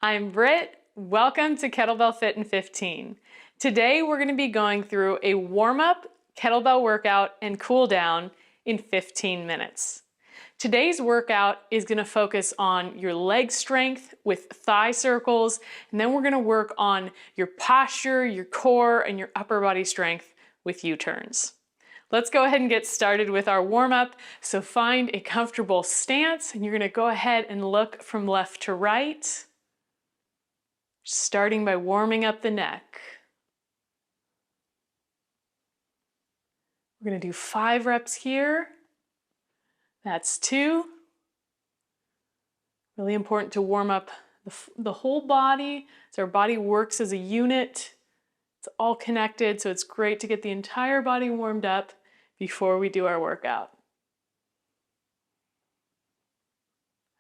I'm Britt. Welcome to Kettlebell Fit in 15. Today we're going to be going through a warm-up kettlebell workout and cool down in 15 minutes. Today's workout is going to focus on your leg strength with thigh circles, and then we're going to work on your posture, your core, and your upper body strength with U-turns. Let's go ahead and get started with our warm-up. So find a comfortable stance, and you're going to go ahead and look from left to right, starting by warming up the neck. We're going to do 5 reps here. That's 2. Really important to warm up the whole body, so our body works as a unit. It's all connected, so it's great to get the entire body warmed up before we do our workout.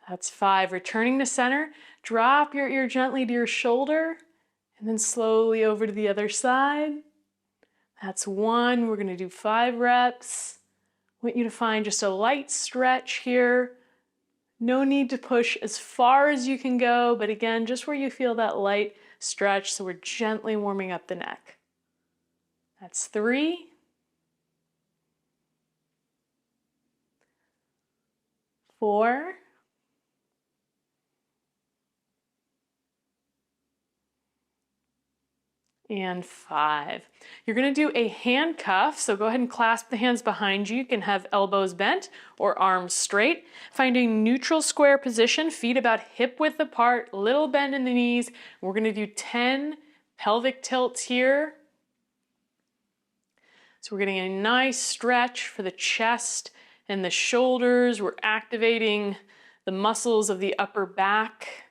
That's 5. Returning to center, drop your ear gently to your shoulder, and then slowly over to the other side. That's 1. We're going to do 5 reps. I want you to find just a light stretch here. No need to push as far as you can go, but again, just where you feel that light stretch, so we're gently warming up the neck. That's 3. 4. And 5. You're going to do a handcuff, so go ahead and clasp the hands behind you. You can have elbows bent or arms straight. Find a neutral square position, feet about hip width apart, little bend in the knees. We're going to do 10 pelvic tilts here. So we're getting a nice stretch for the chest and the shoulders. We're activating the muscles of the upper back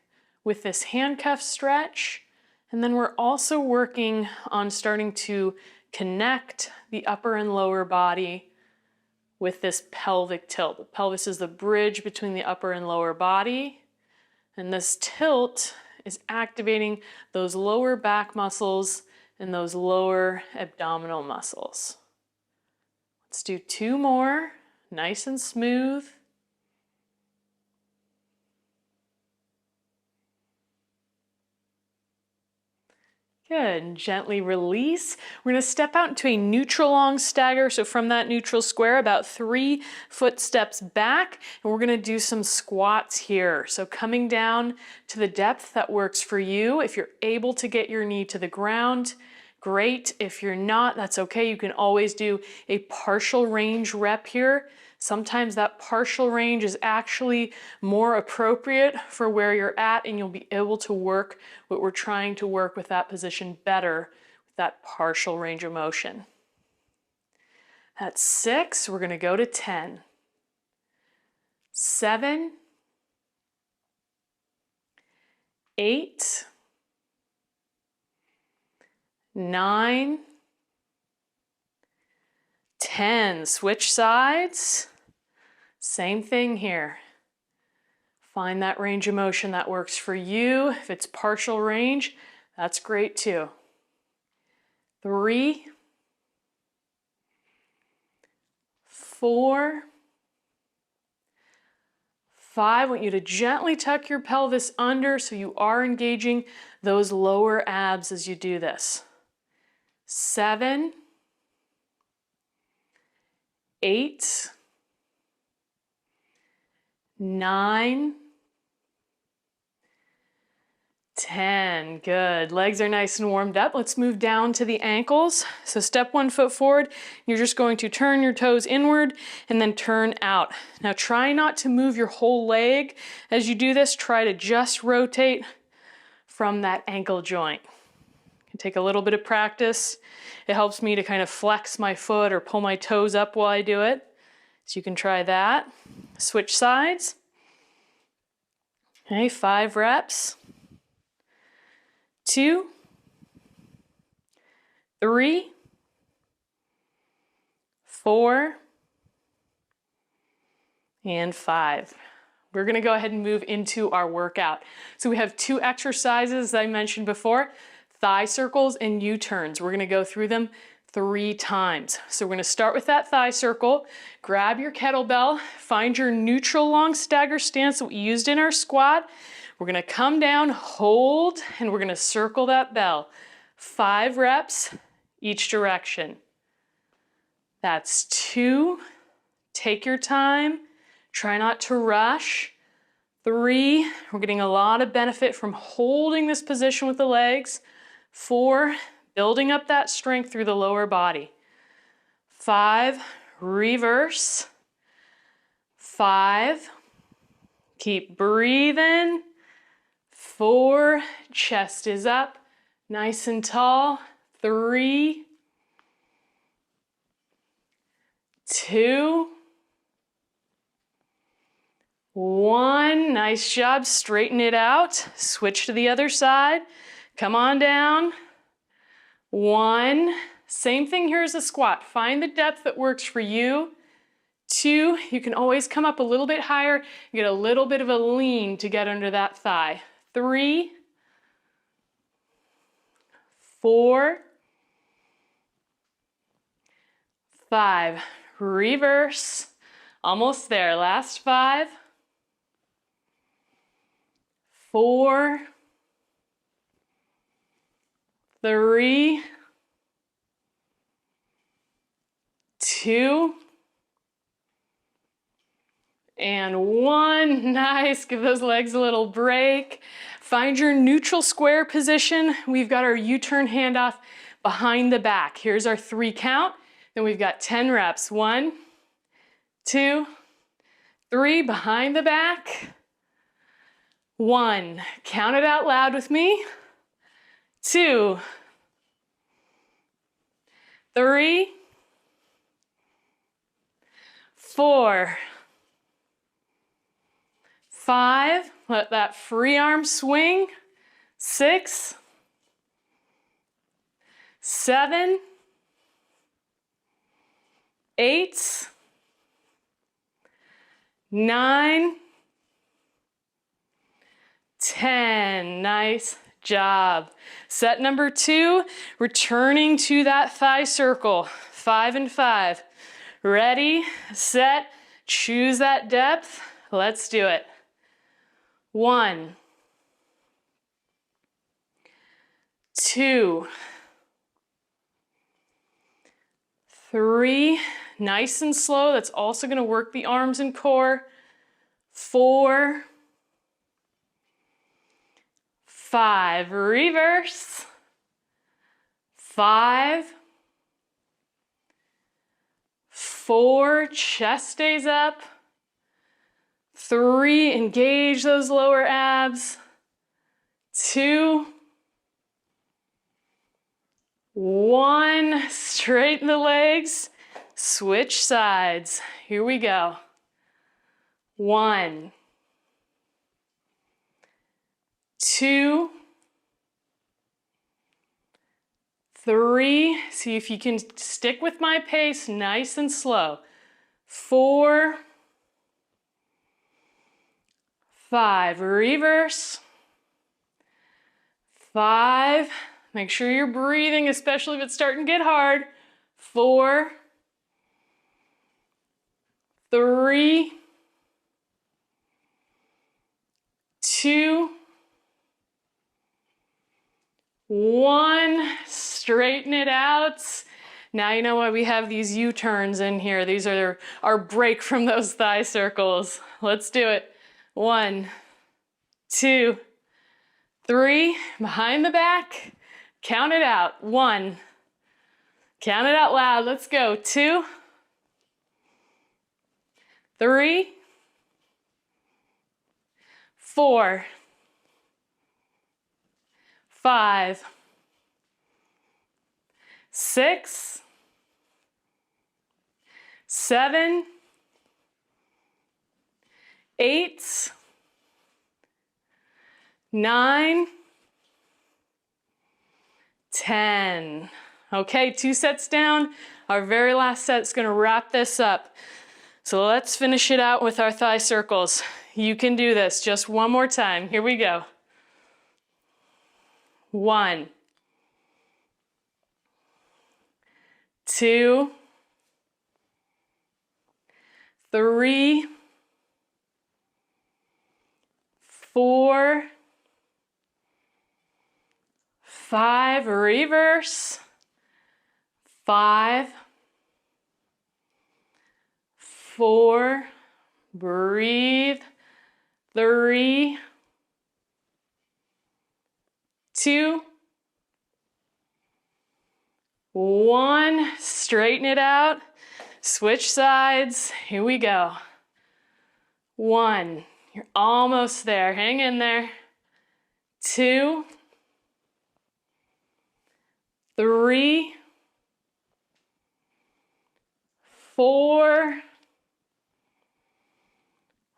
with this handcuff stretch. And then we're also working on starting to connect the upper and lower body with this pelvic tilt. The pelvis is the bridge between the upper and lower body. And this tilt is activating those lower back muscles and those lower abdominal muscles. Let's do 2 more, nice and smooth. Good, and gently release. We're going to step out into a neutral long stagger. So from that neutral square, about 3 footsteps back, and we're going to do some squats here. So coming down to the depth that works for you. If you're able to get your knee to the ground, great. If you're not, that's okay. You can always do a partial range rep here. Sometimes that partial range is actually more appropriate for where you're at, and you'll be able to work what we're trying to work with that position better with that partial range of motion. That's 6. We're going to go to 10. 7. 8. 9. 10. Switch sides. Same thing here. Find that range of motion that works for you. If it's partial range, that's great too. 3. 4. 5. I want you to gently tuck your pelvis under so you are engaging those lower abs as you do this. 7. 8. 9. 10. Good. Legs are nice and warmed up. Let's move down to the ankles. So step 1 foot forward. You're just going to turn your toes inward and then turn out. Now try not to move your whole leg. As you do this, try to just rotate from that ankle joint. It can take a little bit of practice. It helps me to kind of flex my foot or pull my toes up while I do it. So you can try that. Switch sides. Okay, 5 reps. 2. 3. 4. And 5. We're going to go ahead and move into our workout. So we have 2 exercises that I mentioned before, thigh circles and U-turns. We're going to go through them 3 times. So we're going to start with that thigh circle. Grab your kettlebell, find your neutral long stagger stance that we used in our squat. We're gonna come down, hold, and we're gonna circle that bell. 5 reps each direction. That's 2. Take your time. Try not to rush. 3, we're getting a lot of benefit from holding this position with the legs. 4, building up that strength through the lower body. 5, reverse. 5, keep breathing. 4, chest is up, nice and tall. 3, 2, 1. Nice job. Straighten it out. Switch to the other side. Come on down. 1. Same thing here as a squat. Find the depth that works for you. 2, you can always come up a little bit higher. Get a little bit of a lean to get under that thigh. 3, 4, 5. Reverse. Almost there. Last 5. 4, 3, 2, and 1. Nice. Give those legs a little break. Find your neutral square position. We've got our U-turn handoff behind the back. Here's our 3 count. Then we've got 10 reps. 1, 2, 3. Behind the back. 1. Count it out loud with me. 2, 3, 4, 5. Let that free arm swing. 6, 7, 8, 9, 10. Nice job. Set number 2, returning to that thigh circle. 5 and 5. Ready, set, choose that depth. Let's do it. 1, 2, 3. Nice and slow. That's also going to work the arms and core. 4, 5. Reverse. 5, 4. Chest stays up. 3. Engage those lower abs. 2, 1. Straighten the legs. Switch sides. Here we go. 1, 2, 3. See if you can stick with my pace, nice and slow. 4, 5. Reverse. 5. Make sure you're breathing, especially if it's starting to get hard. 4, 3, 2, 1. Straighten it out. Now you know why we have these U-turns in here. These are our break from those thigh circles. Let's do it. 1, 2, 3. Behind the back. Count it out. 1. Count it out loud. Let's go. 2, 3, 4, 5, 6, 7, 8, 9, 10. Okay, 2 sets down. Our very last set's gonna wrap this up. So let's finish it out with our thigh circles. You can do this just one more time. Here we go. 1, 2, 3, 4, 5, reverse, 5, 4, breathe, 3, 2, 1, straighten it out, switch sides, here we go. 1, you're almost there, hang in there. 2, 3, 4,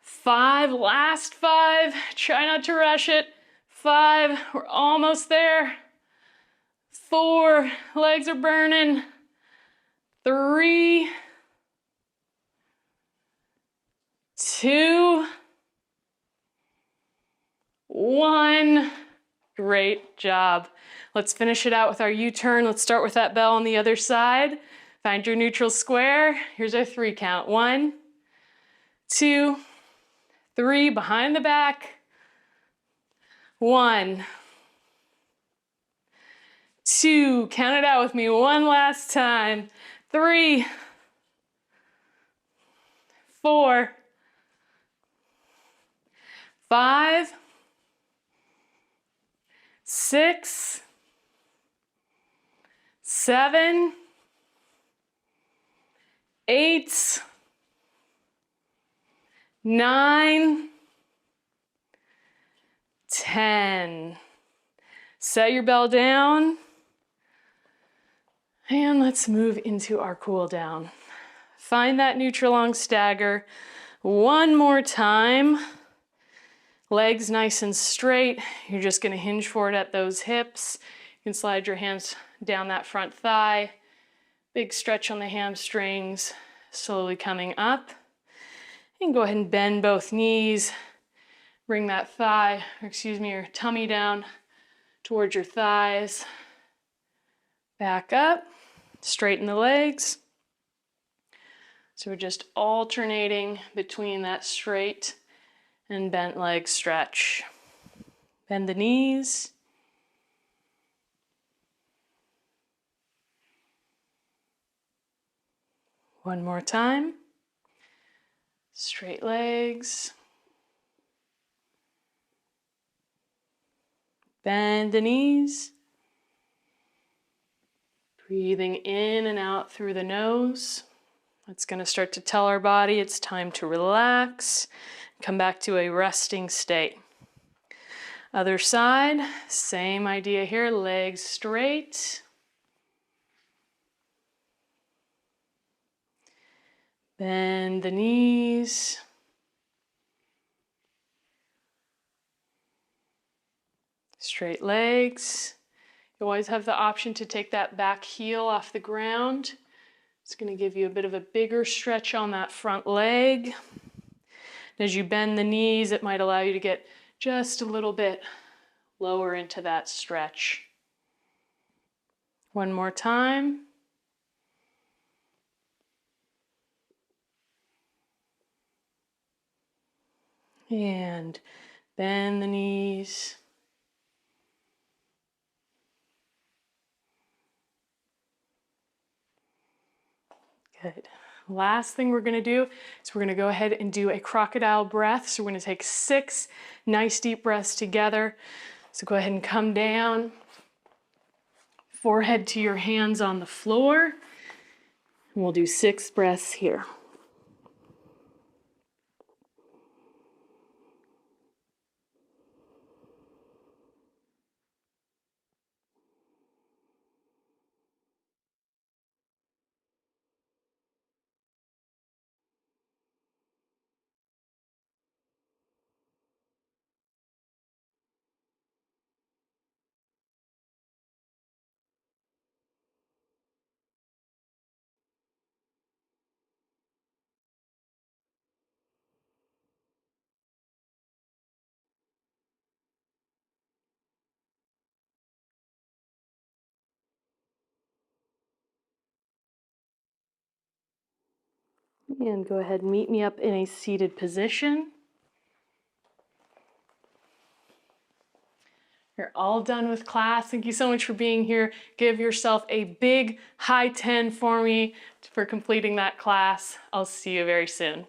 5, last 5, try not to rush it. 5, we're almost there. 4, legs are burning. 3, 2, 1. Great job. Let's finish it out with our U-turn. Let's start with that bell on the other side. Find your neutral square. Here's our 3 count. 1, 2, 3, behind the back. 1, 2, count it out with me one last time. 3, 4, 5, 6, 7, 8, 9, 10. Set your bell down. And let's move into our cool down. Find that neutral long stagger one more time. Legs nice and straight. You're just gonna hinge forward at those hips. You can slide your hands down that front thigh. Big stretch on the hamstrings, slowly coming up. And go ahead and bend both knees. Bring that thigh, or excuse me, your tummy down towards your thighs. Back up, straighten the legs. So we're just alternating between that straight and bent leg stretch. Bend the knees. One more time. Straight legs. Bend the knees. Breathing in and out through the nose. It's going to start to tell our body it's time to relax. Come back to a resting state. Other side, same idea here, legs straight. Bend the knees. Straight legs. You always have the option to take that back heel off the ground. It's going to give you a bit of a bigger stretch on that front leg. As you bend the knees, it might allow you to get just a little bit lower into that stretch. One more time. And bend the knees. Good. Last thing we're going to do is we're going to go ahead and do a crocodile breath. So we're going to take 6 nice deep breaths together. So go ahead and come down, forehead to your hands on the floor. And we'll do 6 breaths here. And go ahead and meet me up in a seated position. You're all done with class. Thank you so much for being here. Give yourself a big high 10 for me for completing that class. I'll see you very soon.